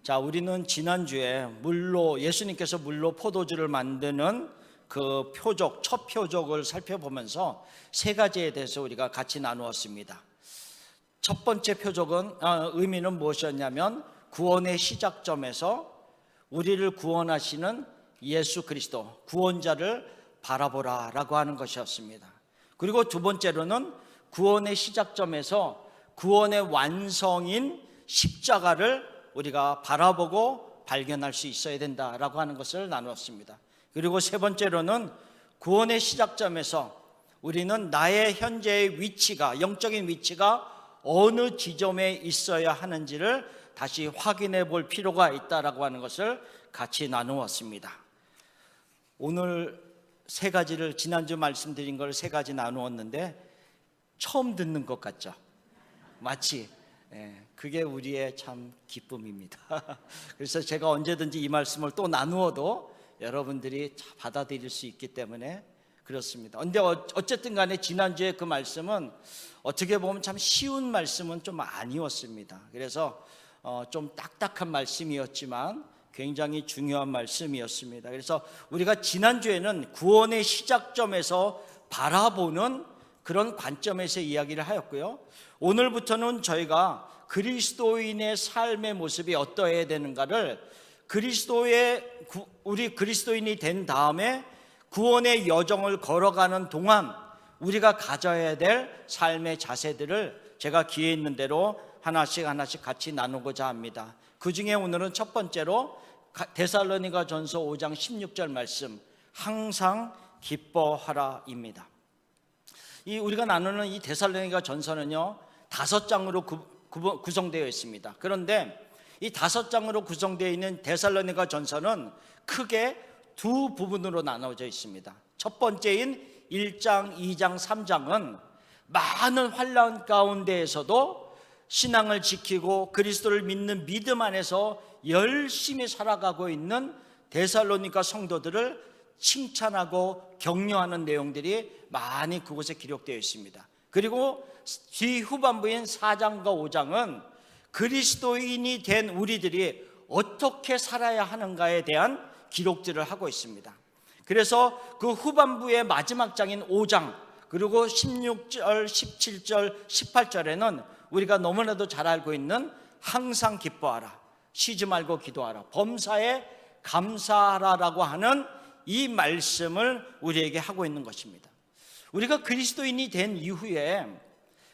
자, 우리는 지난주에 예수님께서 물로 포도주를 만드는 그 표적, 첫 표적을 살펴보면서 세 가지에 대해서 우리가 같이 나누었습니다. 첫 번째 표적은 의미는 무엇이었냐면 구원의 시작점에서 우리를 구원하시는 예수 그리스도, 구원자를 바라보라 라고 하는 것이었습니다. 그리고 두 번째로는 구원의 시작점에서 구원의 완성인 십자가를 우리가 바라보고 발견할 수 있어야 된다라고 하는 것을 나누었습니다. 그리고 세 번째로는 구원의 시작점에서 우리는 나의 현재의 위치가, 영적인 위치가 어느 지점에 있어야 하는지를 다시 확인해 볼 필요가 있다라고 하는 것을 같이 나누었습니다. 오늘 세 가지를, 지난주 말씀드린 걸 세 가지 나누었는데 처음 듣는 것 같죠? 마치 그게 우리의 참 기쁨입니다. 그래서 제가 언제든지 이 말씀을 또 나누어도 여러분들이 받아들일 수 있기 때문에 그렇습니다. 근데 어쨌든 간에 지난주에 그 말씀은 어떻게 보면 참 쉬운 말씀은 좀 아니었습니다. 그래서 좀 딱딱한 말씀이었지만 굉장히 중요한 말씀이었습니다. 그래서 우리가 지난주에는 구원의 시작점에서 바라보는 그런 관점에서 이야기를 하였고요. 오늘부터는 저희가 그리스도인의 삶의 모습이 어떠해야 되는가를 우리 그리스도인이 된 다음에 구원의 여정을 걸어가는 동안 우리가 가져야 될 삶의 자세들을 제가 기회 있는 대로 하나씩 같이 나누고자 합니다. 그 중에 오늘은 첫 번째로 데살로니가전서 5장 16절 말씀, 항상 기뻐하라입니다. 우리가 나누는 이 데살로니가전서는요 5장으로 구성되어 있습니다. 그런데 이 5장으로 구성되어 있는 데살로니가전서는 크게 두 부분으로 나눠져 있습니다. 첫 번째인 1장, 2장, 3장은 많은 환난 가운데에서도 신앙을 지키고 그리스도를 믿는 믿음 안에서 열심히 살아가고 있는 데살로니가 성도들을 칭찬하고 격려하는 내용들이 많이 그곳에 기록되어 있습니다. 그리고 뒤 후반부인 4장과 5장은 그리스도인이 된 우리들이 어떻게 살아야 하는가에 대한 기록들을 하고 있습니다. 그래서 그 후반부의 마지막 장인 5장, 그리고 16절, 17절, 18절에는 우리가 너무나도 잘 알고 있는 항상 기뻐하라, 쉬지 말고 기도하라, 범사에 감사하라라고 하는 이 말씀을 우리에게 하고 있는 것입니다. 우리가 그리스도인이 된 이후에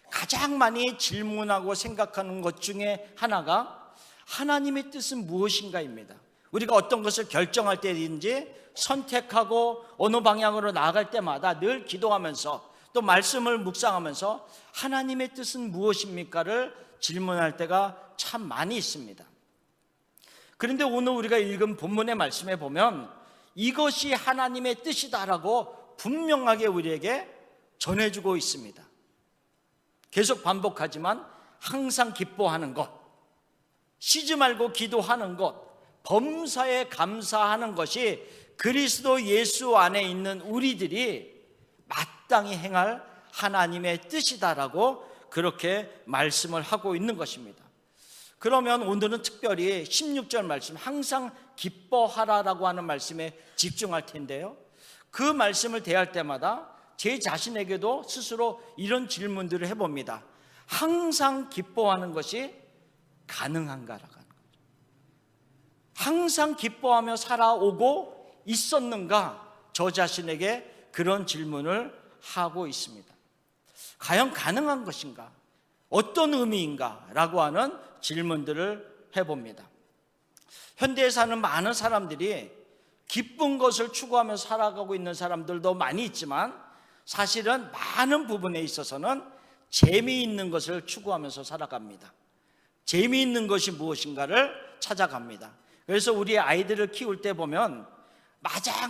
가장 많이 질문하고 생각하는 것 중에 하나가 하나님의 뜻은 무엇인가입니다. 우리가 어떤 것을 결정할 때든지 선택하고 어느 방향으로 나아갈 때마다 늘 기도하면서 또 말씀을 묵상하면서 하나님의 뜻은 무엇입니까를 질문할 때가 참 많이 있습니다. 그런데 오늘 우리가 읽은 본문의 말씀에 보면 이것이 하나님의 뜻이다라고 분명하게 우리에게 전해주고 있습니다. 계속 반복하지만 항상 기뻐하는 것, 쉬지 말고 기도하는 것, 범사에 감사하는 것이 그리스도 예수 안에 있는 우리들이 마땅히 행할 하나님의 뜻이다라고 그렇게 말씀을 하고 있는 것입니다. 그러면 오늘은 특별히 16절 말씀, 항상 기뻐하라라고 하는 말씀에 집중할 텐데요, 그 말씀을 대할 때마다 제 자신에게도 스스로 이런 질문들을 해봅니다. 항상 기뻐하는 것이 가능한가라고 하는 거죠. 항상 기뻐하며 살아오고 있었는가? 저 자신에게 그런 질문을 하고 있습니다. 과연 가능한 것인가? 어떤 의미인가? 라고 하는 질문들을 해봅니다. 현대에 사는 많은 사람들이 기쁜 것을 추구하며 살아가고 있는 사람들도 많이 있지만 사실은 많은 부분에 있어서는 재미있는 것을 추구하면서 살아갑니다. 재미있는 것이 무엇인가를 찾아갑니다. 그래서 우리 아이들을 키울 때 보면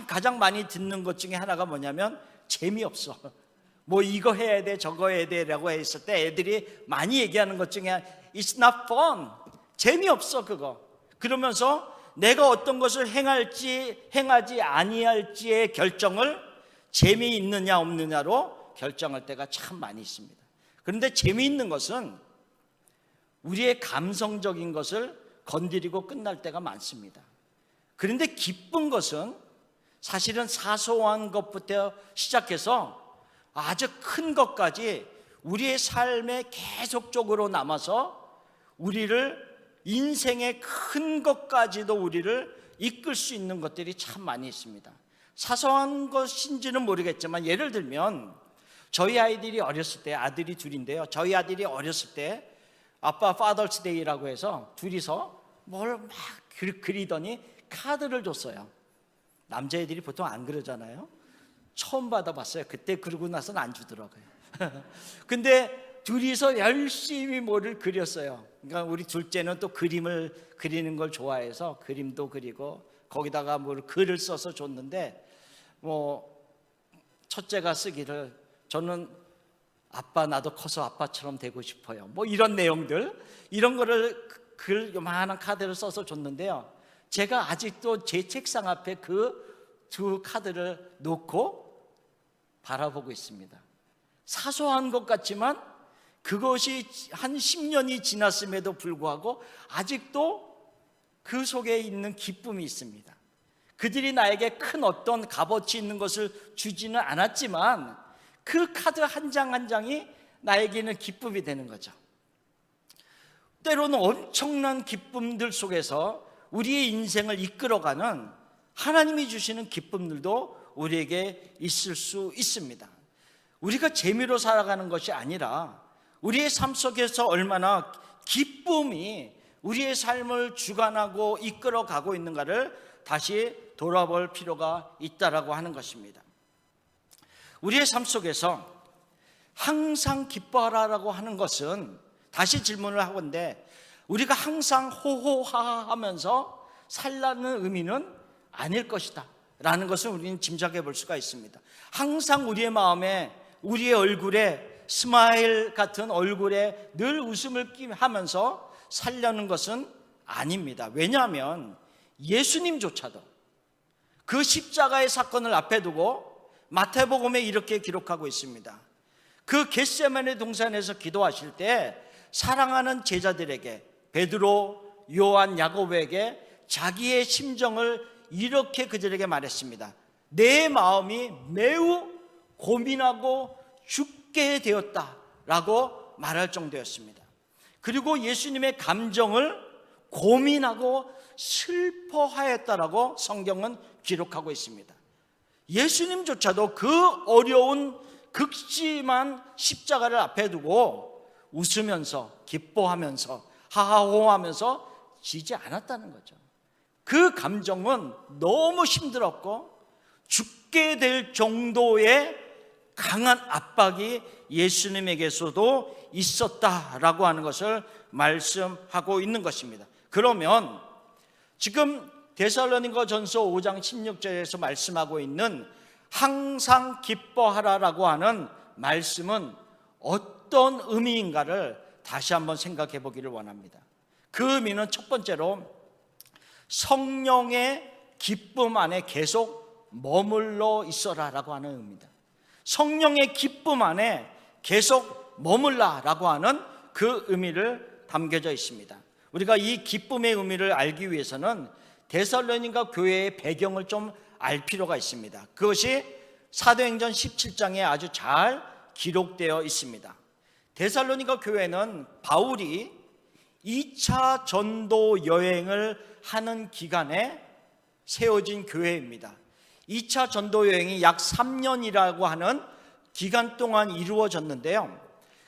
가장 많이 듣는 것 중에 하나가 뭐냐면 재미없어, 뭐 이거 해야 돼 저거 해야 돼 라고 했을 때 애들이 많이 얘기하는 것 중에 It's not fun, 재미없어 그거. 그러면서 내가 어떤 것을 행하지 아니할지의 결정을 재미있느냐 없느냐로 결정할 때가 참 많이 있습니다. 그런데 재미있는 것은 우리의 감성적인 것을 건드리고 끝날 때가 많습니다. 그런데 기쁜 것은 사실은 사소한 것부터 시작해서 아주 큰 것까지 우리의 삶에 계속적으로 남아서 우리를 인생의 큰 것까지도 우리를 이끌 수 있는 것들이 참 많이 있습니다. 사소한 것인지는 모르겠지만 예를 들면 저희 아이들이 어렸을 때, 아들이 둘인데요, 저희 아들이 어렸을 때 아빠 파더스데이라고 해서 둘이서 뭘 막 그리더니 카드를 줬어요. 남자애들이 보통 안 그러잖아요. 처음 받아봤어요. 그때 그러고 나서는 안 주더라고요. 근데 둘이서 열심히 뭐를 그렸어요. 그러니까 우리 둘째는 또 그림을 그리는 걸 좋아해서 그림도 그리고 거기다가 뭘 글을 써서 줬는데, 뭐 첫째가 쓰기를 저는 아빠 나도 커서 아빠처럼 되고 싶어요, 뭐 이런 내용들, 이런 거를 글 요만한 카드를 써서 줬는데요, 제가 아직도 제 책상 앞에 그 두 카드를 놓고 바라보고 있습니다. 사소한 것 같지만 그것이 한 10년이 지났음에도 불구하고 아직도 그 속에 있는 기쁨이 있습니다. 그들이 나에게 큰 어떤 값어치 있는 것을 주지는 않았지만 그 카드 한 장 한 장이 나에게는 기쁨이 되는 거죠. 때로는 엄청난 기쁨들 속에서 우리의 인생을 이끌어가는 하나님이 주시는 기쁨들도 우리에게 있을 수 있습니다. 우리가 재미로 살아가는 것이 아니라 우리의 삶 속에서 얼마나 기쁨이 우리의 삶을 주관하고 이끌어가고 있는가를 다시 돌아볼 필요가 있다라고 하는 것입니다. 우리의 삶 속에서 항상 기뻐하라라고 하는 것은, 다시 질문을 하건대, 우리가 항상 호호하하하면서 살라는 의미는 아닐 것이다 라는 것을 우리는 짐작해 볼 수가 있습니다. 항상 우리의 마음에, 우리의 얼굴에, 스마일 같은 얼굴에 늘 웃음을 하면서 살려는 것은 아닙니다. 왜냐하면 예수님조차도 그 십자가의 사건을 앞에 두고 마태복음에 이렇게 기록하고 있습니다. 그 겟세마네 동산에서 기도하실 때 사랑하는 제자들에게, 베드로, 요한, 야고보에게 자기의 심정을 이렇게 그들에게 말했습니다. 내 마음이 매우 고민하고 죽게 되었다라고 말할 정도였습니다. 그리고 예수님의 감정을 고민하고 슬퍼하였다라고 성경은 기록하고 있습니다. 예수님조차도 그 어려운 극심한 십자가를 앞에 두고 웃으면서, 기뻐하면서, 하하호하면서 지지 않았다는 거죠. 그 감정은 너무 힘들었고 죽게 될 정도의 강한 압박이 예수님에게서도 있었다라고 하는 것을 말씀하고 있는 것입니다. 그러면 지금 데살로니가전서 5장 16절에서 말씀하고 있는 항상 기뻐하라라고 하는 말씀은 어떤 의미인가를 다시 한번 생각해 보기를 원합니다. 그 의미는 첫 번째로 성령의 기쁨 안에 계속 머물러 있어라라고 하는 의미입니다. 성령의 기쁨 안에 계속 머물라라고 하는 그 의미를 담겨져 있습니다. 우리가 이 기쁨의 의미를 알기 위해서는 데살로니가 교회의 배경을 좀 알 필요가 있습니다. 그것이 사도행전 17장에 아주 잘 기록되어 있습니다. 데살로니가 교회는 바울이 2차 전도 여행을 하는 기간에 세워진 교회입니다. 2차 전도 여행이 약 3년이라고 하는 기간 동안 이루어졌는데요,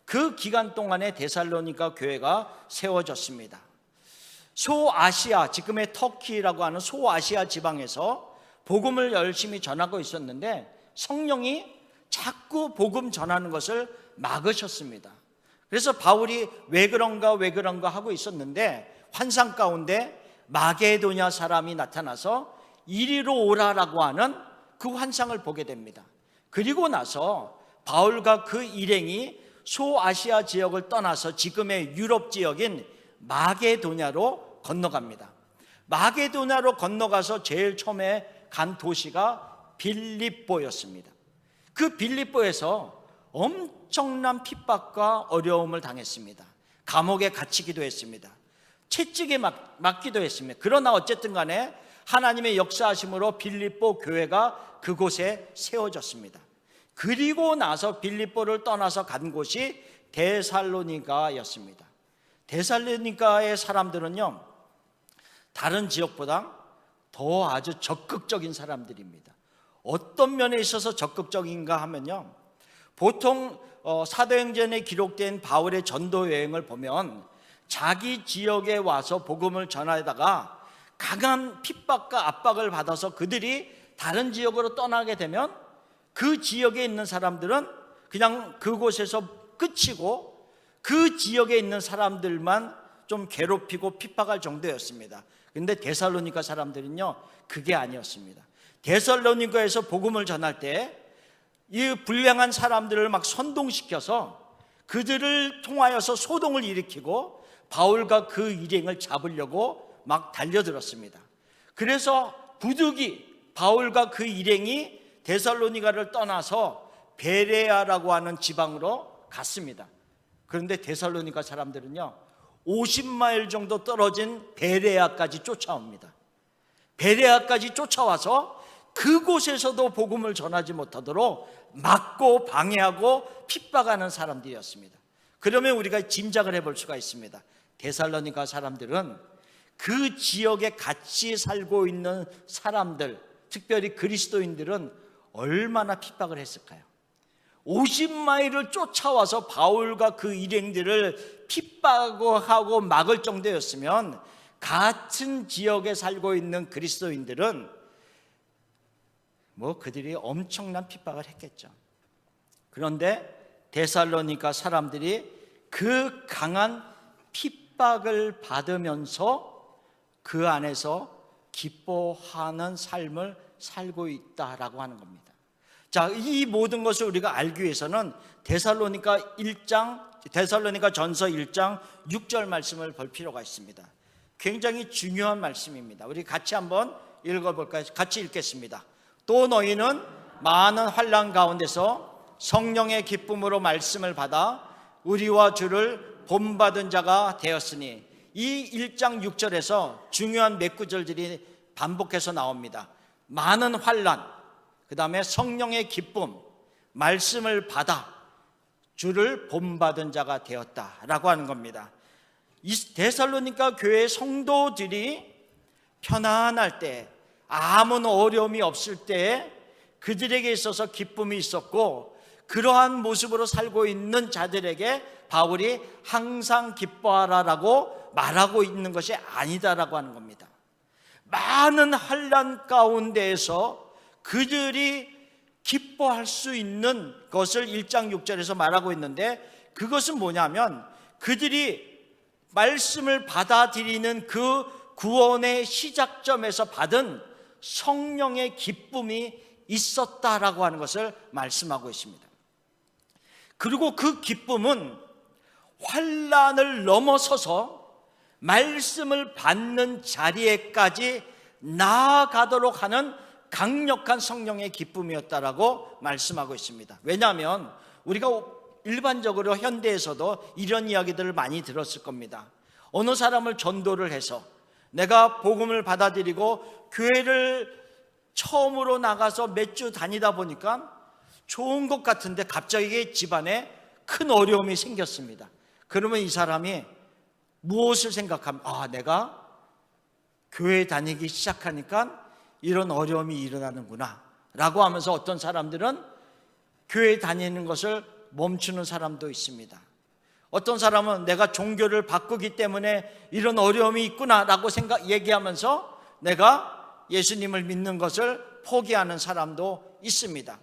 그 기간 동안에 데살로니가 교회가 세워졌습니다. 소아시아, 지금의 터키라고 하는 소아시아 지방에서 복음을 열심히 전하고 있었는데 성령이 자꾸 복음 전하는 것을 막으셨습니다. 그래서 바울이 왜 그런가 하고 있었는데 환상 가운데 마게도냐 사람이 나타나서 이리로 오라라고 하는 그 환상을 보게 됩니다. 그리고 나서 바울과 그 일행이 소아시아 지역을 떠나서 지금의 유럽 지역인 마게도냐로 건너갑니다. 마게도냐로 건너가서 제일 처음에 간 도시가 빌립보였습니다. 그 빌립보에서 엄청난 핍박과 어려움을 당했습니다. 감옥에 갇히기도 했습니다. 채찍에 맞기도 했습니다. 그러나 어쨌든 간에 하나님의 역사하심으로 빌립보 교회가 그곳에 세워졌습니다. 그리고 나서 빌립보를 떠나서 간 곳이 데살로니가였습니다. 데살로니가의 사람들은요, 다른 지역보다 더 아주 적극적인 사람들입니다. 어떤 면에 있어서 적극적인가 하면요, 보통 사도행전에 기록된 바울의 전도 여행을 보면 자기 지역에 와서 복음을 전하다가 강한 핍박과 압박을 받아서 그들이 다른 지역으로 떠나게 되면 그 지역에 있는 사람들은 그냥 그곳에서 끝이고 그 지역에 있는 사람들만 좀 괴롭히고 핍박할 정도였습니다. 근데 데살로니가 사람들은요, 그게 아니었습니다. 데살로니가에서 복음을 전할 때 이 불량한 사람들을 막 선동시켜서 그들을 통하여서 소동을 일으키고 바울과 그 일행을 잡으려고 막 달려들었습니다. 그래서 부득이 바울과 그 일행이 데살로니가를 떠나서 베레아라고 하는 지방으로 갔습니다. 그런데 데살로니가 사람들은요, 50마일 정도 떨어진 베레아까지 쫓아옵니다. 베레아까지 쫓아와서 그곳에서도 복음을 전하지 못하도록 막고 방해하고 핍박하는 사람들이었습니다. 그러면 우리가 짐작을 해볼 수가 있습니다. 데살로니가 사람들은 그 지역에 같이 살고 있는 사람들, 특별히 그리스도인들은 얼마나 핍박을 했을까요? 50마일을 쫓아와서 바울과 그 일행들을 핍박하고 막을 정도였으면 같은 지역에 살고 있는 그리스도인들은 그들이 엄청난 핍박을 했겠죠. 그런데 데살로니가 사람들이 그 강한 핍박을 받으면서 그 안에서 기뻐하는 삶을 살고 있다라고 하는 겁니다. 자, 이 모든 것을 우리가 알기 위해서는 데살로니가 전서 1장 6절 말씀을 볼 필요가 있습니다. 굉장히 중요한 말씀입니다. 우리 같이 한번 읽어볼까요? 같이 읽겠습니다. 또 너희는 많은 환난 가운데서 성령의 기쁨으로 말씀을 받아 우리와 주를 본받은 자가 되었으니, 이 1장 6절에서 중요한 몇 구절들이 반복해서 나옵니다. 많은 환난, 그 다음에 성령의 기쁨, 말씀을 받아 주를 본받은 자가 되었다라고 하는 겁니다. 이 데살로니가 교회 성도들이 편안할 때, 아무 어려움이 없을 때 그들에게 있어서 기쁨이 있었고, 그러한 모습으로 살고 있는 자들에게 바울이 항상 기뻐하라라고 말하고 있는 것이 아니다라고 하는 겁니다. 많은 환난 가운데에서 그들이 기뻐할 수 있는 것을 1장 6절에서 말하고 있는데, 그것은 뭐냐면 그들이 말씀을 받아들이는 그 구원의 시작점에서 받은 성령의 기쁨이 있었다라고 하는 것을 말씀하고 있습니다. 그리고 그 기쁨은 환난을 넘어서서 말씀을 받는 자리에까지 나아가도록 하는 강력한 성령의 기쁨이었다라고 말씀하고 있습니다. 왜냐하면 우리가 일반적으로 현대에서도 이런 이야기들을 많이 들었을 겁니다. 어느 사람을 전도를 해서 내가 복음을 받아들이고 교회를 처음으로 나가서 몇 주 다니다 보니까 좋은 것 같은데 갑자기 집안에 큰 어려움이 생겼습니다. 그러면 이 사람이 무엇을 생각하면, 내가 교회 다니기 시작하니까 이런 어려움이 일어나는구나 라고 하면서 어떤 사람들은 교회 다니는 것을 멈추는 사람도 있습니다. 어떤 사람은 내가 종교를 바꾸기 때문에 이런 어려움이 있구나 라고 얘기하면서 내가 예수님을 믿는 것을 포기하는 사람도 있습니다.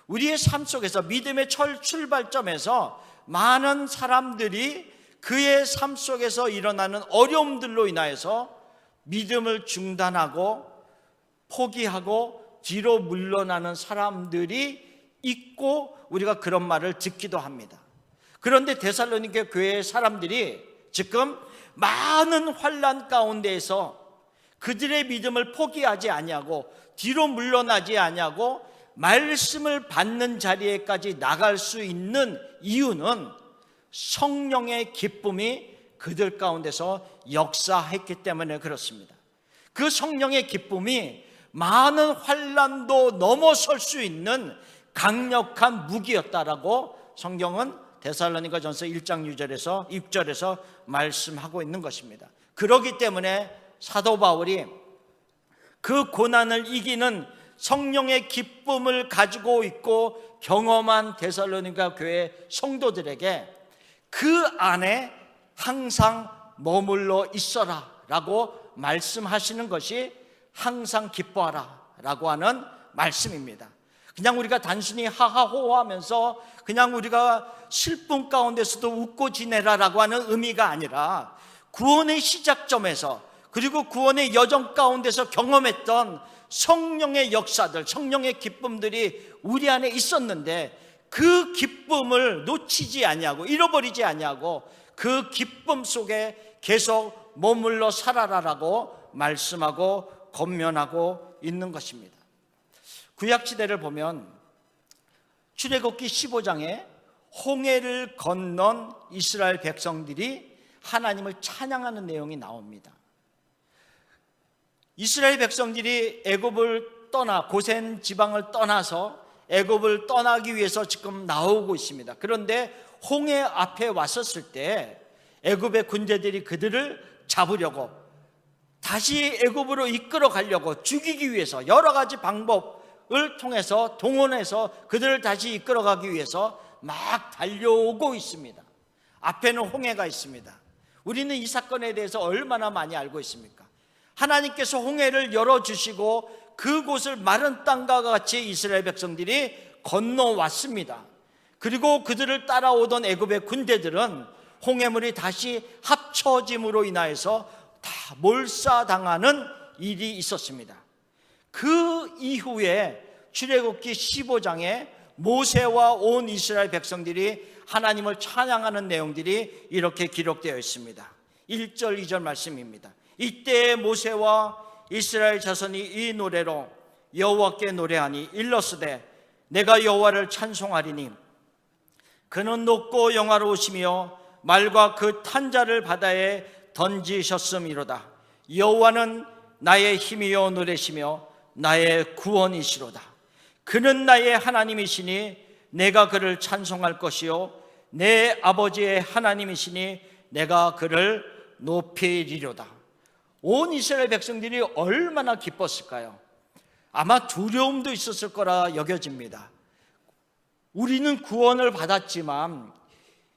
우리의 삶 속에서 믿음의 출발점에서 많은 사람들이 그의 삶 속에서 일어나는 어려움들로 인하여서 믿음을 중단하고 포기하고 뒤로 물러나는 사람들이 있고 우리가 그런 말을 듣기도 합니다. 그런데 데살로니가 교회의 사람들이 지금 많은 환난 가운데에서 그들의 믿음을 포기하지 아니하고 뒤로 물러나지 아니하고 말씀을 받는 자리에까지 나갈 수 있는 이유는 성령의 기쁨이 그들 가운데서 역사했기 때문에 그렇습니다. 그 성령의 기쁨이 많은 환난도 넘어설 수 있는 강력한 무기였다라고 성경은 데살로니가전서 1장 6절에서 말씀하고 있는 것입니다. 그렇기 때문에 사도 바울이 그 고난을 이기는 성령의 기쁨을 가지고 있고 경험한 데살로니가 교회 성도들에게 그 안에 항상 머물러 있어라 라고 말씀하시는 것이 항상 기뻐하라 라고 하는 말씀입니다. 그냥 우리가 단순히 하하호호하면서 그냥 우리가 슬픔 가운데서도 웃고 지내라 라고 하는 의미가 아니라 구원의 시작점에서 그리고 구원의 여정 가운데서 경험했던 성령의 역사들, 성령의 기쁨들이 우리 안에 있었는데 그 기쁨을 놓치지 아니하고 잃어버리지 아니하고 그 기쁨 속에 계속 머물러 살아라라고 말씀하고 권면하고 있는 것입니다. 구약시대를 보면 출애굽기 15장에 홍해를 건넌 이스라엘 백성들이 하나님을 찬양하는 내용이 나옵니다. 이스라엘 백성들이 애굽을 떠나 고센 지방을 떠나서 애굽을 떠나기 위해서 지금 나오고 있습니다. 그런데 홍해 앞에 왔었을 때 애굽의 군대들이 그들을 잡으려고 다시 애굽으로 이끌어 가려고 죽이기 위해서 여러 가지 방법을 통해서 동원해서 그들을 다시 이끌어 가기 위해서 막 달려오고 있습니다. 앞에는 홍해가 있습니다. 우리는 이 사건에 대해서 얼마나 많이 알고 있습니까? 하나님께서 홍해를 열어주시고 그곳을 마른 땅과 같이 이스라엘 백성들이 건너왔습니다. 그리고 그들을 따라오던 애굽의 군대들은 홍해물이 다시 합쳐짐으로 인하여서 다 몰사당하는 일이 있었습니다. 그 이후에 출애굽기 15장에 모세와 온 이스라엘 백성들이 하나님을 찬양하는 내용들이 이렇게 기록되어 있습니다. 1절 2절 말씀입니다. 이때 모세와 이스라엘 자손이 이 노래로 여호와께 노래하니 일러스되 내가 여호와를 찬송하리니 그는 높고 영화로우시며 말과 그 탄자를 바다에 던지셨음이로다. 여호와는 나의 힘이요 노래시며 나의 구원이시로다. 그는 나의 하나님이시니 내가 그를 찬송할 것이요 내 아버지의 하나님이시니 내가 그를 높이리로다. 온 이스라엘 백성들이 얼마나 기뻤을까요? 아마 두려움도 있었을 거라 여겨집니다. 우리는 구원을 받았지만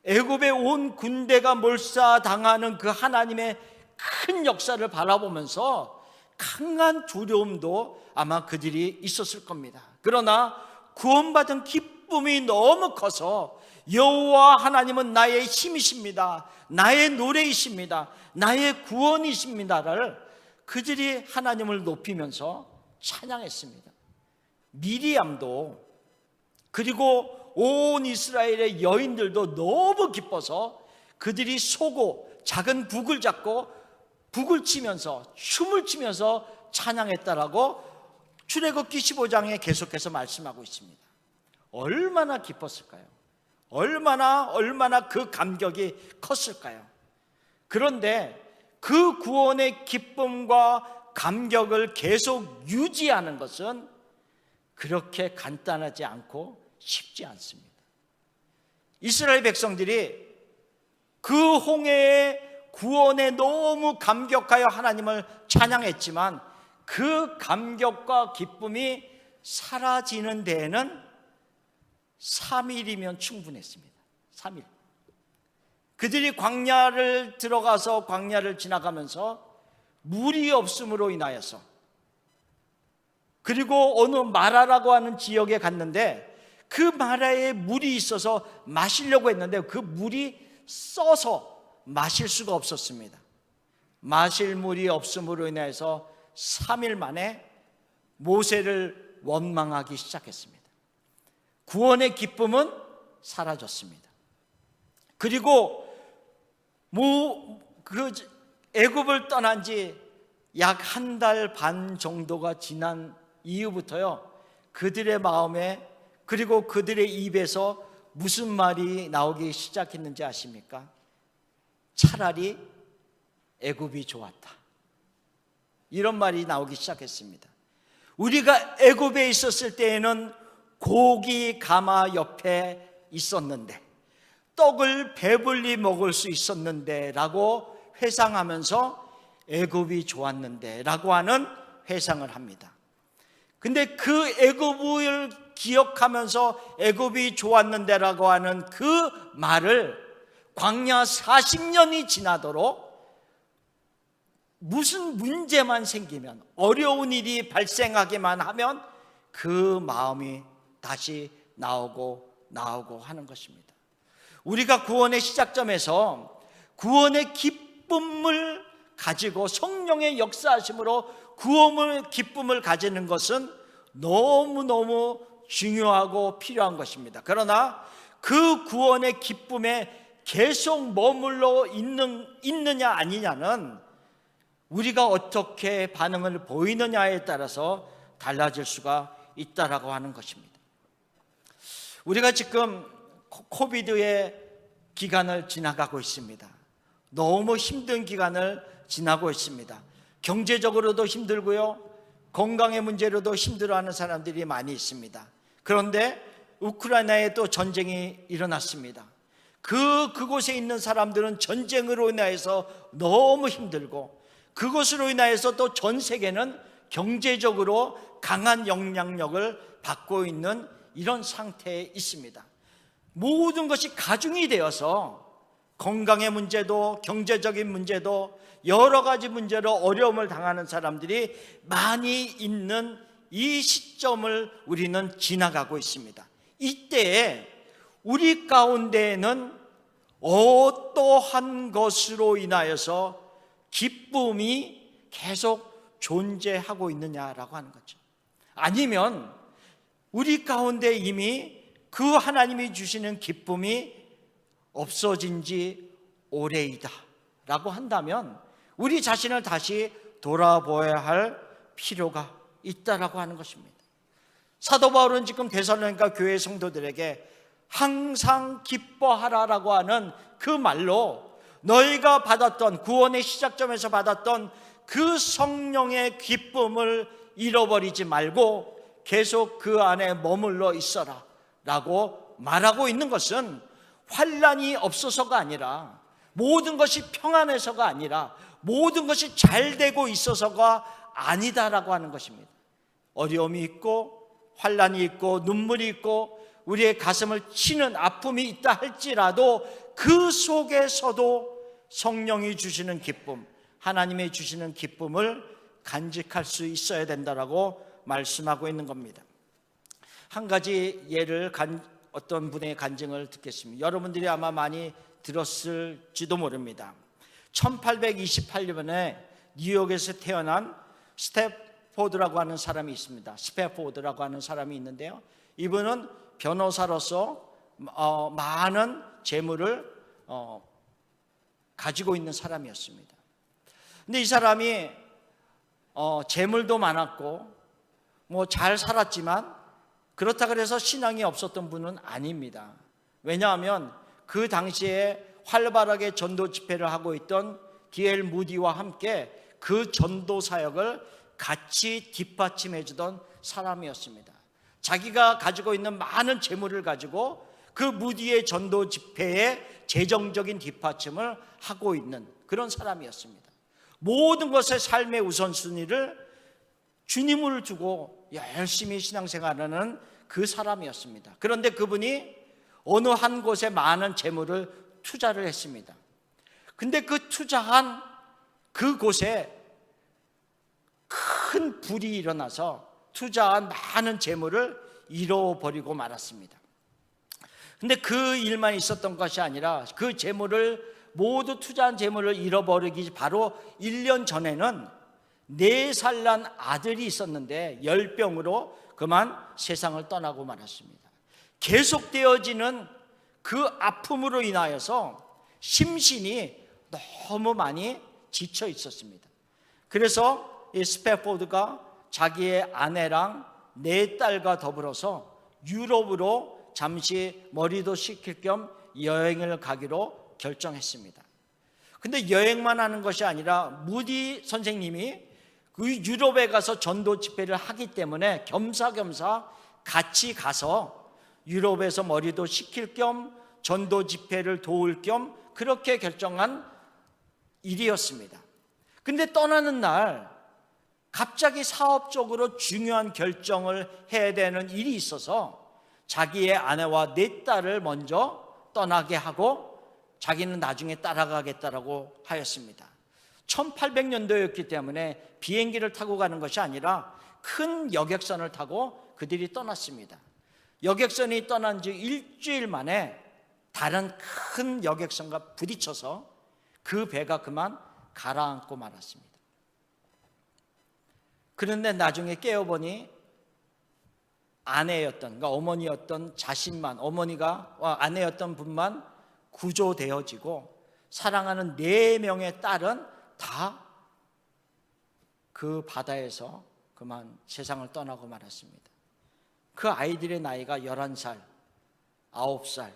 애굽의 온 군대가 몰사당하는 그 하나님의 큰 역사를 바라보면서 강한 두려움도 아마 그들이 있었을 겁니다. 그러나 구원받은 기쁨이 너무 커서 여호와 하나님은 나의 힘이십니다, 나의 노래이십니다, 나의 구원이십니다를 그들이 하나님을 높이면서 찬양했습니다. 미리암도 그리고 온 이스라엘의 여인들도 너무 기뻐서 그들이 소고 작은 북을 잡고 북을 치면서 춤을 추면서 찬양했다라고 출애굽기 15장에 계속해서 말씀하고 있습니다. 얼마나 기뻤을까요? 얼마나 그 감격이 컸을까요? 그런데 그 구원의 기쁨과 감격을 계속 유지하는 것은 그렇게 간단하지 않고 쉽지 않습니다. 이스라엘 백성들이 그 홍해의 구원에 너무 감격하여 하나님을 찬양했지만 그 감격과 기쁨이 사라지는 데에는 3일이면 충분했습니다. 3일. 그들이 광야를 들어가서 광야를 지나가면서 물이 없음으로 인하여서 그리고 어느 마라라고 하는 지역에 갔는데 그 마라에 물이 있어서 마시려고 했는데 그 물이 써서 마실 수가 없었습니다. 마실 물이 없음으로 인해서 3일 만에 모세를 원망하기 시작했습니다. 구원의 기쁨은 사라졌습니다. 그리고 애굽을 떠난 지 약 한 달 반 정도가 지난 이후부터요, 그들의 마음에 그리고 그들의 입에서 무슨 말이 나오기 시작했는지 아십니까? 차라리 애굽이 좋았다. 이런 말이 나오기 시작했습니다. 우리가 애굽에 있었을 때에는 고기 가마 옆에 있었는데, 떡을 배불리 먹을 수 있었는데 라고 회상하면서 애굽이 좋았는데 라고 하는 회상을 합니다. 근데 그 애굽을 기억하면서 애굽이 좋았는데 라고 하는 그 말을 광야 40년이 지나도록 무슨 문제만 생기면, 어려운 일이 발생하기만 하면 그 마음이 다시 나오고 하는 것입니다. 우리가 구원의 시작점에서 구원의 기쁨을 가지고 성령의 역사하심으로 구원의 기쁨을 가지는 것은 너무너무 중요하고 필요한 것입니다. 그러나 그 구원의 기쁨에 계속 머물러 있느냐 아니냐는 우리가 어떻게 반응을 보이느냐에 따라서 달라질 수가 있다라고 하는 것입니다. 우리가 지금 코비드의 기간을 지나가고 있습니다. 너무 힘든 기간을 지나고 있습니다. 경제적으로도 힘들고요, 건강의 문제로도 힘들어하는 사람들이 많이 있습니다. 그런데 우크라이나에 또 전쟁이 일어났습니다. 그곳에 있는 사람들은 전쟁으로 인해서 너무 힘들고, 그것으로 인해서 또 전 세계는 경제적으로 강한 영향력을 받고 있는 이런 상태에 있습니다. 모든 것이 가중이 되어서 건강의 문제도 경제적인 문제도 여러 가지 문제로 어려움을 당하는 사람들이 많이 있는 이 시점을 우리는 지나가고 있습니다. 이때에 우리 가운데에는 어떠한 것으로 인하여서 기쁨이 계속 존재하고 있느냐라고 하는 거죠. 아니면 우리 가운데 이미 그 하나님이 주시는 기쁨이 없어진 지 오래이다 라고 한다면 우리 자신을 다시 돌아보아야 할 필요가 있다라고 하는 것입니다. 사도 바울은 지금 데살로니가 교회 성도들에게 항상 기뻐하라라고 하는 그 말로 너희가 받았던, 구원의 시작점에서 받았던 그 성령의 기쁨을 잃어버리지 말고 계속 그 안에 머물러 있어라 라고 말하고 있는 것은 환난이 없어서가 아니라, 모든 것이 평안해서가 아니라, 모든 것이 잘 되고 있어서가 아니다라고 하는 것입니다. 어려움이 있고 환난이 있고 눈물이 있고 우리의 가슴을 치는 아픔이 있다 할지라도 그 속에서도 성령이 주시는 기쁨, 하나님이 주시는 기쁨을 간직할 수 있어야 된다라고 말씀하고 있는 겁니다. 한 가지 예를 어떤 분의 간증을 듣겠습니다. 여러분들이 아마 많이 들었을지도 모릅니다. 1828년에 뉴욕에서 태어난 스태포드라고 하는 사람이 있습니다. 스태포드라고 하는 사람이 있는데요, 이분은 변호사로서 많은 재물을 가지고 있는 사람이었습니다. 근데 이 사람이 재물도 많았고 뭐 잘 살았지만 그렇다고 해서 신앙이 없었던 분은 아닙니다. 왜냐하면 그 당시에 활발하게 전도 집회를 하고 있던 D.L. 무디와 함께 그 전도 사역을 같이 뒷받침해 주던 사람이었습니다. 자기가 가지고 있는 많은 재물을 가지고 그 무디의 전도 집회에 재정적인 뒷받침을 하고 있는 그런 사람이었습니다. 모든 것의 삶의 우선순위를 주님을 두고 열심히 신앙생활하는 그 사람이었습니다. 그런데 그분이 어느 한 곳에 많은 재물을 투자를 했습니다. 근데 그 투자한 그곳에 큰 불이 일어나서 투자한 많은 재물을 잃어버리고 말았습니다. 근데 그 일만 있었던 것이 아니라 그 재물을, 모두 투자한 재물을 잃어버리기 바로 1년 전에는 4살 난 아들이 있었는데 열병으로 그만 세상을 떠나고 말았습니다. 계속되어지는 그 아픔으로 인하여서 심신이 너무 많이 지쳐 있었습니다. 그래서 이 스태포드가 자기의 아내랑 4딸과 더불어서 유럽으로 잠시 머리도 식힐 겸 여행을 가기로 결정했습니다. 근데 여행만 하는 것이 아니라 무디 선생님이 그 유럽에 가서 전도 집회를 하기 때문에 겸사겸사 같이 가서 유럽에서 머리도 식힐 겸 전도 집회를 도울 겸 그렇게 결정한 일이었습니다. 근데 떠나는 날 갑자기 사업적으로 중요한 결정을 해야 되는 일이 있어서 자기의 아내와 4딸을 먼저 떠나게 하고 자기는 나중에 따라가겠다라고 하였습니다. 1800년도였기 때문에 비행기를 타고 가는 것이 아니라 큰 여객선을 타고 그들이 떠났습니다. 여객선이 떠난 지 일주일 만에 다른 큰 여객선과 부딪혀서 그 배가 그만 가라앉고 말았습니다. 그런데 나중에 깨어보니 아내였던, 그러니까 어머니였던 자신만, 어머니가 아내였던 분만 구조되어지고 사랑하는 4명의 딸은 다 그 바다에서 그만 세상을 떠나고 말았습니다. 그 아이들의 나이가 11살, 9살,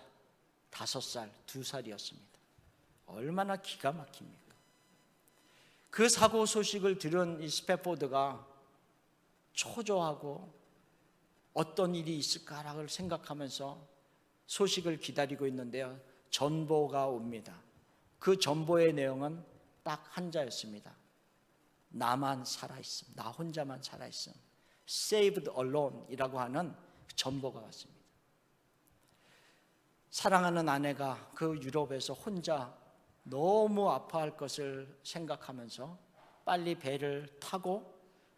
5살, 2살이었습니다. 얼마나 기가 막힙니까? 그 사고 소식을 들은 이 스패포드가 초조하고 어떤 일이 있을까라고 생각하면서 소식을 기다리고 있는데요, 전보가 옵니다. 그 전보의 내용은 딱 한 자였습니다. 나만 살아있음, 나 혼자만 살아있음, Saved Alone 이라고 하는 전보가 왔습니다. 사랑하는 아내가 그 유럽에서 혼자 너무 아파할 것을 생각하면서 빨리 배를 타고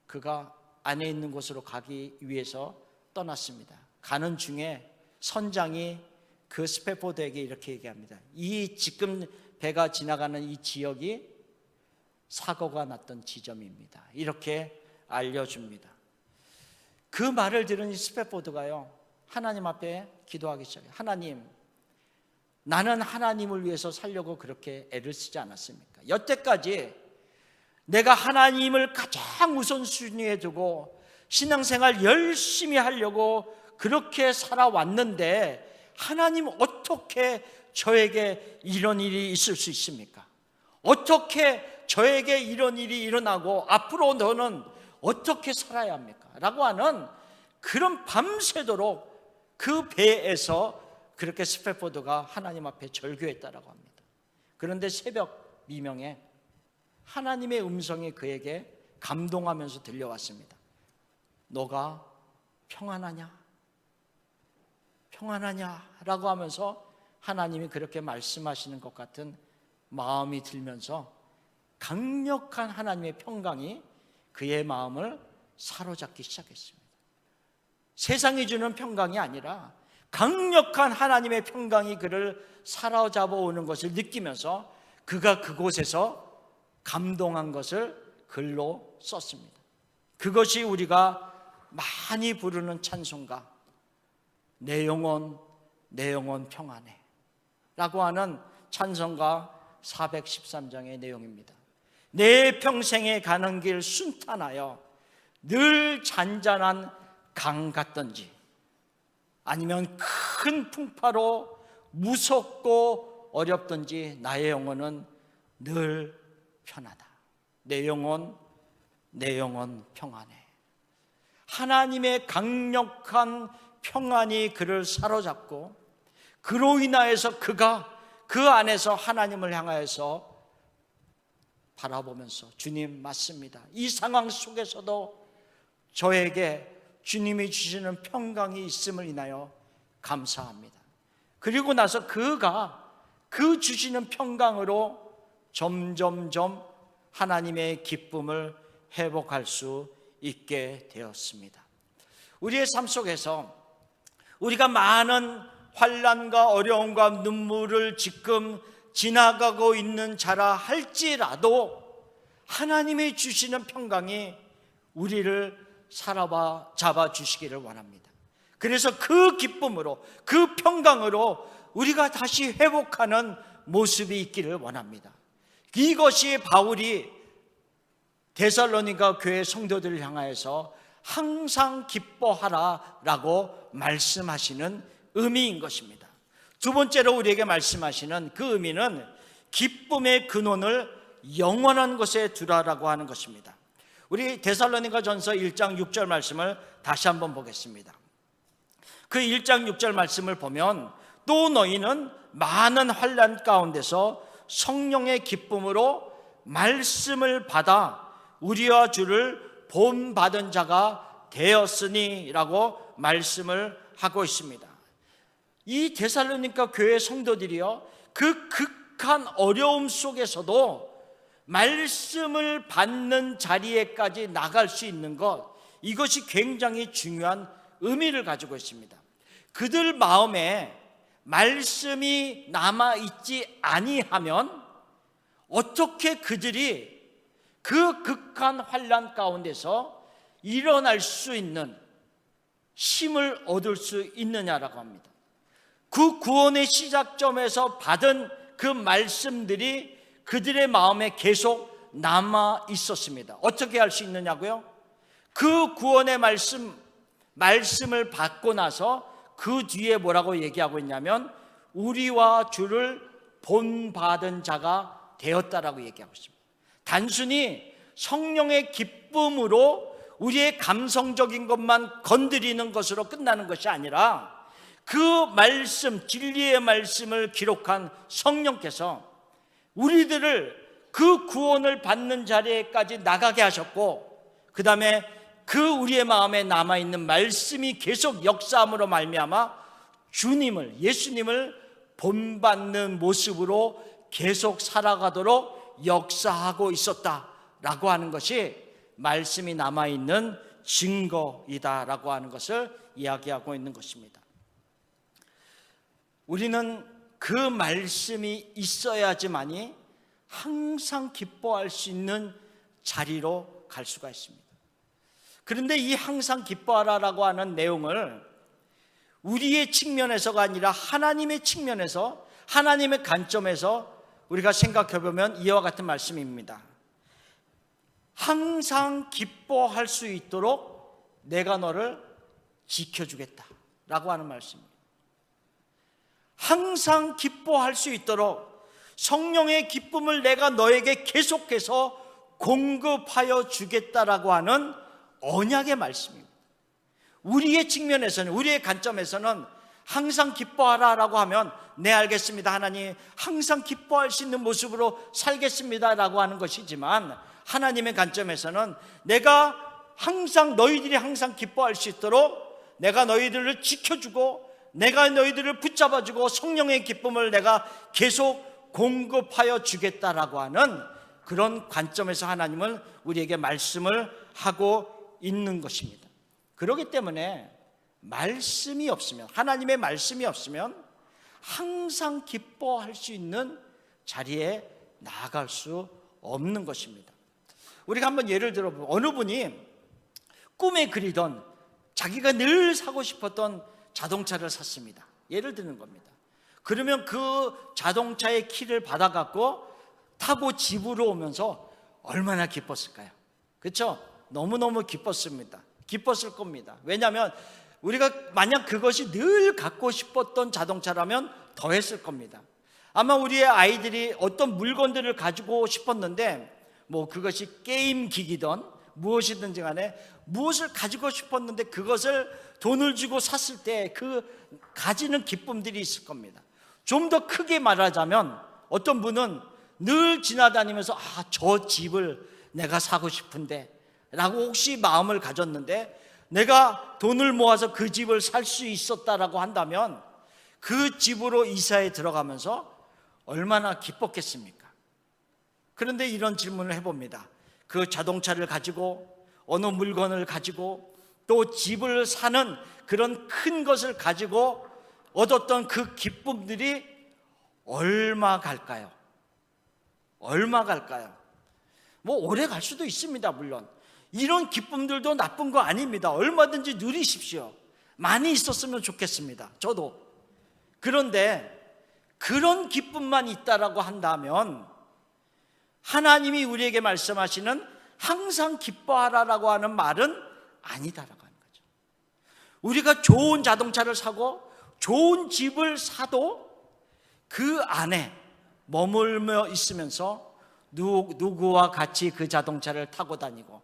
그가 아내 있는 곳으로 가기 위해서 떠났습니다. 가는 중에 선장이 그 스패포드에게 이렇게 얘기합니다. 이 지금 배가 지나가는 이 지역이 사고가 났던 지점입니다. 이렇게 알려줍니다. 그 말을 들은 이 스패포드가요, 하나님 앞에 기도하기 시작해요. 하나님, 나는 하나님을 위해서 살려고 그렇게 애를 쓰지 않았습니까? 여태까지 내가 하나님을 가장 우선순위에 두고 신앙생활 열심히 하려고 그렇게 살아왔는데 하나님, 어떻게 저에게 이런 일이 있을 수 있습니까? 어떻게 저에게 이런 일이 일어나고 앞으로 너는 어떻게 살아야 합니까? 라고 하는 그런 밤새도록 그 배에서 그렇게 스패포드가 하나님 앞에 절규했다라고 합니다. 그런데 새벽 미명에 하나님의 음성이 그에게 감동하면서 들려왔습니다. 너가 평안하냐? 평안하냐? 라고 하면서 하나님이 그렇게 말씀하시는 것 같은 마음이 들면서 강력한 하나님의 평강이 그의 마음을 사로잡기 시작했습니다. 세상이 주는 평강이 아니라 강력한 하나님의 평강이 그를 사로잡아 오는 것을 느끼면서 그가 그곳에서 감동한 것을 글로 썼습니다. 그것이 우리가 많이 부르는 찬송가, 내 영혼 평안해 라고 하는 찬송가 413장의 내용입니다. 내 평생에 가는 길 순탄하여 늘 잔잔한 강 같던지 아니면 큰 풍파로 무섭고 어렵던지 나의 영혼은 늘 편하다. 내 영혼 평안해. 하나님의 강력한 평안이 그를 사로잡고 그로 인하여서 그가 그 안에서 하나님을 향하여서 바라보면서 주님 맞습니다. 이 상황 속에서도 저에게 주님이 주시는 평강이 있음을 인하여 감사합니다. 그리고 나서 그가 그 주시는 평강으로 점점점 하나님의 기쁨을 회복할 수 있게 되었습니다. 우리의 삶 속에서 우리가 많은 환난과 어려움과 눈물을 지금 지나가고 있는 자라 할지라도 하나님이 주시는 평강이 우리를 잡아 주시기를 원합니다. 그래서 그 기쁨으로, 그 평강으로 우리가 다시 회복하는 모습이 있기를 원합니다. 이것이 바울이 데살로니가 교회 성도들을 향하여서 항상 기뻐하라라고 말씀하시는 의미인 것입니다. 두 번째로 우리에게 말씀하시는 그 의미는 기쁨의 근원을 영원한 곳에 두라라고 하는 것입니다. 우리 데살로니가전서 1장 6절 말씀을 다시 한번 보겠습니다. 그 1장 6절 말씀을 보면 또 너희는 많은 환난 가운데서 성령의 기쁨으로 말씀을 받아 우리와 주를 본받은 자가 되었으니 라고 말씀을 하고 있습니다. 이 데살로니가 교회 성도들이요, 그 극한 어려움 속에서도 말씀을 받는 자리에까지 나갈 수 있는 것, 이것이 굉장히 중요한 의미를 가지고 있습니다. 그들 마음에 말씀이 남아있지 아니하면 어떻게 그들이 그 극한 환난 가운데서 일어날 수 있는 힘을 얻을 수 있느냐라고 합니다. 그 구원의 시작점에서 받은 그 말씀들이 그들의 마음에 계속 남아 있었습니다. 어떻게 할 수 있느냐고요? 그 구원의 말씀을 받고 나서 그 뒤에 뭐라고 얘기하고 있냐면 우리와 주를 본받은 자가 되었다라고 얘기하고 있습니다. 단순히 성령의 기쁨으로 우리의 감성적인 것만 건드리는 것으로 끝나는 것이 아니라 그 말씀, 진리의 말씀을 기록한 성령께서 우리들을 그 구원을 받는 자리에까지 나가게 하셨고, 그 다음에 그 우리의 마음에 남아있는 말씀이 계속 역사함으로 말미암아 주님을, 예수님을 본받는 모습으로 계속 살아가도록 역사하고 있었다라고 하는 것이 말씀이 남아있는 증거이다라고 하는 것을 이야기하고 있는 것입니다. 우리는 그 말씀이 있어야지만이 항상 기뻐할 수 있는 자리로 갈 수가 있습니다. 그런데 이 항상 기뻐하라라고 하는 내용을 우리의 측면에서가 아니라 하나님의 측면에서, 하나님의 관점에서 우리가 생각해 보면 이와 같은 말씀입니다. 항상 기뻐할 수 있도록 내가 너를 지켜주겠다라고 하는 말씀입니다. 항상 기뻐할 수 있도록 성령의 기쁨을 내가 너에게 계속해서 공급하여 주겠다라고 하는 언약의 말씀입니다. 우리의 측면에서는, 우리의 관점에서는 항상 기뻐하라라고 하면 네 알겠습니다 하나님, 항상 기뻐할 수 있는 모습으로 살겠습니다라고 하는 것이지만, 하나님의 관점에서는 내가 항상, 너희들이 항상 기뻐할 수 있도록 내가 너희들을 지켜주고 내가 너희들을 붙잡아주고 성령의 기쁨을 내가 계속 공급하여 주겠다라고 하는 그런 관점에서 하나님은 우리에게 말씀을 하고 있는 것입니다. 그렇기 때문에 말씀이 없으면, 하나님의 말씀이 없으면 항상 기뻐할 수 있는 자리에 나아갈 수 없는 것입니다. 우리가 한번 예를 들어보면 어느 분이 꿈에 그리던 자기가 늘 사고 싶었던 자동차를 샀습니다. 예를 드는 겁니다. 그러면 그 자동차의 키를 받아갖고 타고 집으로 오면서 얼마나 기뻤을까요? 그렇죠? 너무너무 기뻤습니다. 기뻤을 겁니다. 왜냐하면 우리가 만약 그것이 늘 갖고 싶었던 자동차라면 더 했을 겁니다. 아마 우리의 아이들이 어떤 물건들을 가지고 싶었는데, 뭐 그것이 게임 기기든 무엇이든지 간에 무엇을 가지고 싶었는데 그것을 돈을 주고 샀을 때 그 가지는 기쁨들이 있을 겁니다. 좀 더 크게 말하자면 어떤 분은 늘 지나다니면서 저 집을 내가 사고 싶은데 라고 혹시 마음을 가졌는데, 내가 돈을 모아서 그 집을 살 수 있었다라고 한다면 그 집으로 이사에 들어가면서 얼마나 기뻤겠습니까? 그런데 이런 질문을 해봅니다. 그 자동차를 가지고, 어느 물건을 가지고, 또 집을 사는 그런 큰 것을 가지고 얻었던 그 기쁨들이 얼마 갈까요? 얼마 갈까요? 뭐 오래 갈 수도 있습니다. 물론 이런 기쁨들도 나쁜 거 아닙니다. 얼마든지 누리십시오. 많이 있었으면 좋겠습니다. 저도. 그런데 그런 기쁨만 있다라고 한다면 하나님이 우리에게 말씀하시는 항상 기뻐하라라고 하는 말은 아니다라고 하는 거죠. 우리가 좋은 자동차를 사고 좋은 집을 사도 그 안에 머물며 있으면서 누구와 같이 그 자동차를 타고 다니고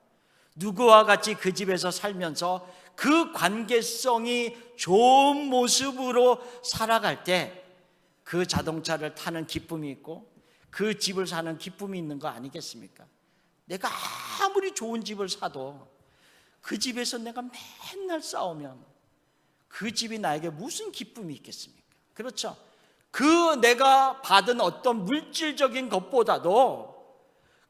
누구와 같이 그 집에서 살면서 그 관계성이 좋은 모습으로 살아갈 때 그 자동차를 타는 기쁨이 있고 그 집을 사는 기쁨이 있는 거 아니겠습니까? 내가 아무리 좋은 집을 사도 그 집에서 내가 맨날 싸우면 그 집이 나에게 무슨 기쁨이 있겠습니까? 그렇죠? 그 내가 받은 어떤 물질적인 것보다도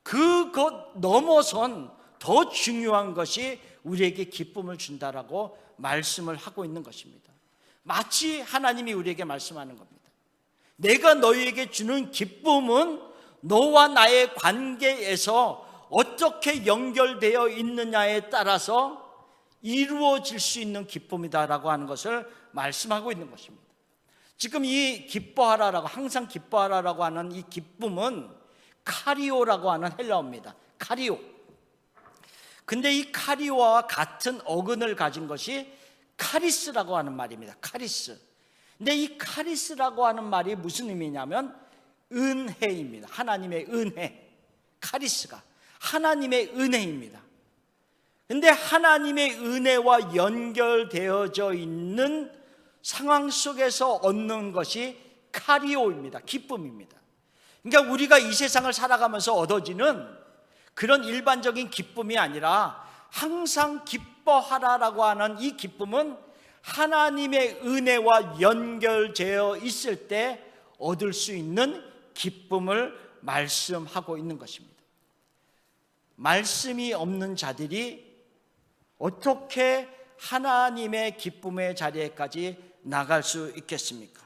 그것 넘어선 더 중요한 것이 우리에게 기쁨을 준다라고 말씀을 하고 있는 것입니다. 마치 하나님이 우리에게 말씀하는 겁니다. 내가 너희에게 주는 기쁨은 너와 나의 관계에서 어떻게 연결되어 있느냐에 따라서 이루어질 수 있는 기쁨이다라고 하는 것을 말씀하고 있는 것입니다. 지금 이 기뻐하라라고, 항상 기뻐하라라고 하는 이 기쁨은 카리오라고 하는 헬라어입니다. 카리오. 근데 이 카리오와 같은 어근을 가진 것이 카리스라고 하는 말입니다. 카리스. 근데 이 카리스라고 하는 말이 무슨 의미냐면 은혜입니다. 하나님의 은혜. 카리스가 하나님의 은혜입니다. 근데 하나님의 은혜와 연결되어져 있는 상황 속에서 얻는 것이 카리오입니다. 기쁨입니다. 그러니까 우리가 이 세상을 살아가면서 얻어지는 그런 일반적인 기쁨이 아니라 항상 기뻐하라라고 하는 이 기쁨은 하나님의 은혜와 연결되어 있을 때 얻을 수 있는 기쁨을 말씀하고 있는 것입니다. 말씀이 없는 자들이 어떻게 하나님의 기쁨의 자리에까지 나갈 수 있겠습니까?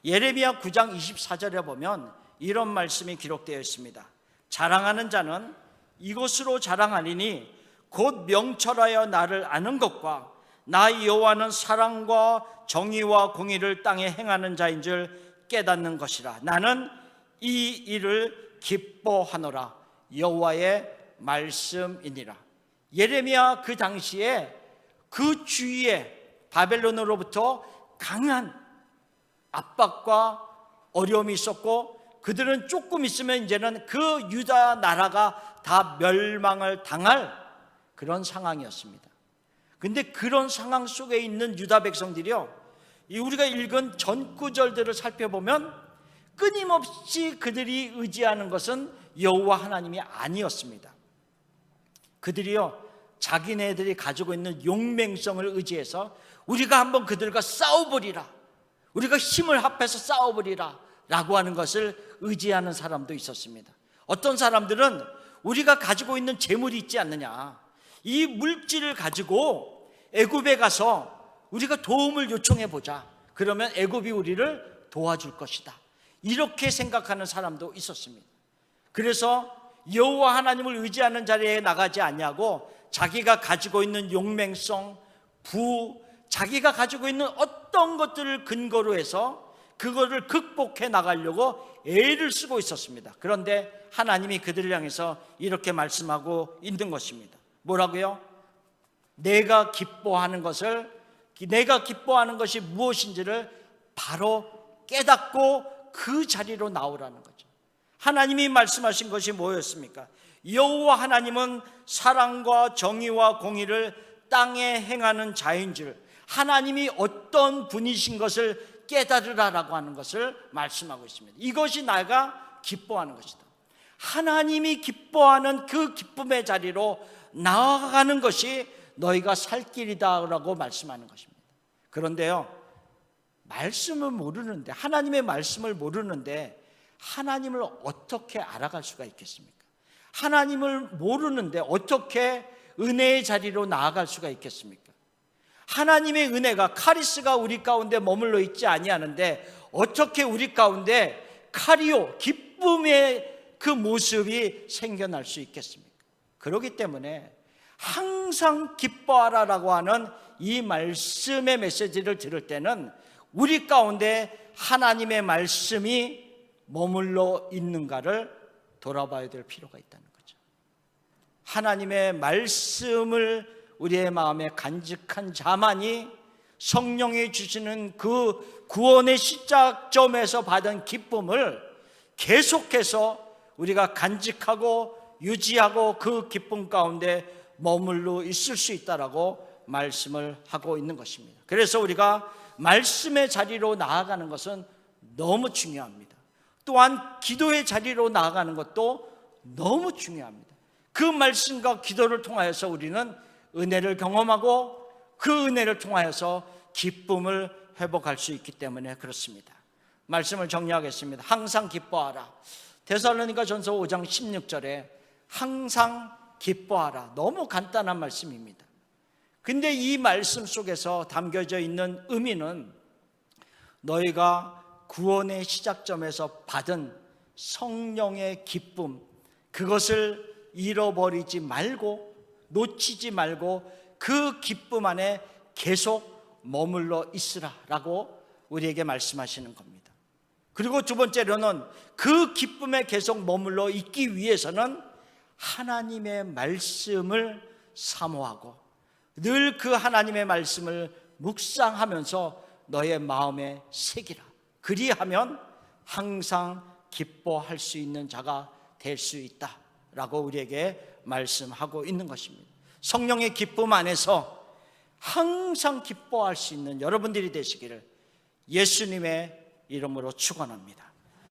예레미야 9장 24절에 보면 이런 말씀이 기록되어 있습니다. 자랑하는 자는 이것으로 자랑하리니 곧 명철하여 나를 아는 것과 나 여호와는 사랑과 정의와 공의를 땅에 행하는 자인 줄 깨닫는 것이라. 나는 이 일을 기뻐하노라. 여호와의 말씀이니라. 예레미야 그 당시에 그 주위에 바벨론으로부터 강한 압박과 어려움이 있었고 그들은 조금 있으면 이제는 그 유다 나라가 다 멸망을 당할 그런 상황이었습니다. 근데 그런 상황 속에 있는 유다 백성들이요, 우리가 읽은 전 구절들을 살펴보면 끊임없이 그들이 의지하는 것은 여호와 하나님이 아니었습니다. 그들이요, 자기네들이 가지고 있는 용맹성을 의지해서 우리가 한번 그들과 싸워보리라, 우리가 힘을 합해서 싸워보리라 라고 하는 것을 의지하는 사람도 있었습니다. 어떤 사람들은 우리가 가지고 있는 재물이 있지 않느냐, 이 물질을 가지고 애굽에 가서 우리가 도움을 요청해 보자, 그러면 애굽이 우리를 도와줄 것이다, 이렇게 생각하는 사람도 있었습니다. 그래서 여호와 하나님을 의지하는 자리에 나가지 않냐고 자기가 가지고 있는 용맹성, 자기가 가지고 있는 어떤 것들을 근거로 해서 그거를 극복해 나가려고 애를 쓰고 있었습니다. 그런데 하나님이 그들을 향해서 이렇게 말씀하고 있는 것입니다. 뭐라고요? 내가 기뻐하는 것이 무엇인지를 바로 깨닫고 그 자리로 나오라는 거죠. 하나님이 말씀하신 것이 뭐였습니까? 여호와 하나님은 사랑과 정의와 공의를 땅에 행하는 자인 줄, 하나님이 어떤 분이신 것을 깨달으라라고 하는 것을 말씀하고 있습니다. 이것이 내가 기뻐하는 것이다. 하나님이 기뻐하는 그 기쁨의 자리로 나아가는 것이 너희가 살 길이다라고 말씀하는 것입니다. 그런데요, 말씀을 모르는데, 하나님의 말씀을 모르는데 하나님을 어떻게 알아갈 수가 있겠습니까? 하나님을 모르는데 어떻게 은혜의 자리로 나아갈 수가 있겠습니까? 하나님의 은혜가, 카리스가 우리 가운데 머물러 있지 아니하는데 어떻게 우리 가운데 카리오, 기쁨의 그 모습이 생겨날 수 있겠습니까? 그렇기 때문에 항상 기뻐하라라고 하는 이 말씀의 메시지를 들을 때는 우리 가운데 하나님의 말씀이 머물러 있는가를 돌아봐야 될 필요가 있다는 거죠. 하나님의 말씀을 우리의 마음에 간직한 자만이 성령이 주시는 그 구원의 시작점에서 받은 기쁨을 계속해서 우리가 간직하고 유지하고 그 기쁨 가운데 머물러 있을 수 있다라고 말씀을 하고 있는 것입니다. 그래서 우리가 말씀의 자리로 나아가는 것은 너무 중요합니다. 또한 기도의 자리로 나아가는 것도 너무 중요합니다. 그 말씀과 기도를 통하여서 우리는 은혜를 경험하고 그 은혜를 통하여서 기쁨을 회복할 수 있기 때문에 그렇습니다. 말씀을 정리하겠습니다. 항상 기뻐하라. 데살로니가전서 5장 16절에 항상 기뻐하라. 너무 간단한 말씀입니다. 근데 이 말씀 속에서 담겨져 있는 의미는 너희가 구원의 시작점에서 받은 성령의 기쁨, 그것을 잃어버리지 말고 놓치지 말고 그 기쁨 안에 계속 머물러 있으라라고 우리에게 말씀하시는 겁니다. 그리고 두 번째로는 그 기쁨에 계속 머물러 있기 위해서는 하나님의 말씀을 사모하고 늘 그 하나님의 말씀을 묵상하면서 너의 마음에 새기라. 그리하면 항상 기뻐할 수 있는 자가 될 수 있다라고 우리에게 말씀하고 있는 것입니다. 성령의 기쁨 안에서 항상 기뻐할 수 있는 여러분들이 되시기를 예수님의 이름으로 축원합니다.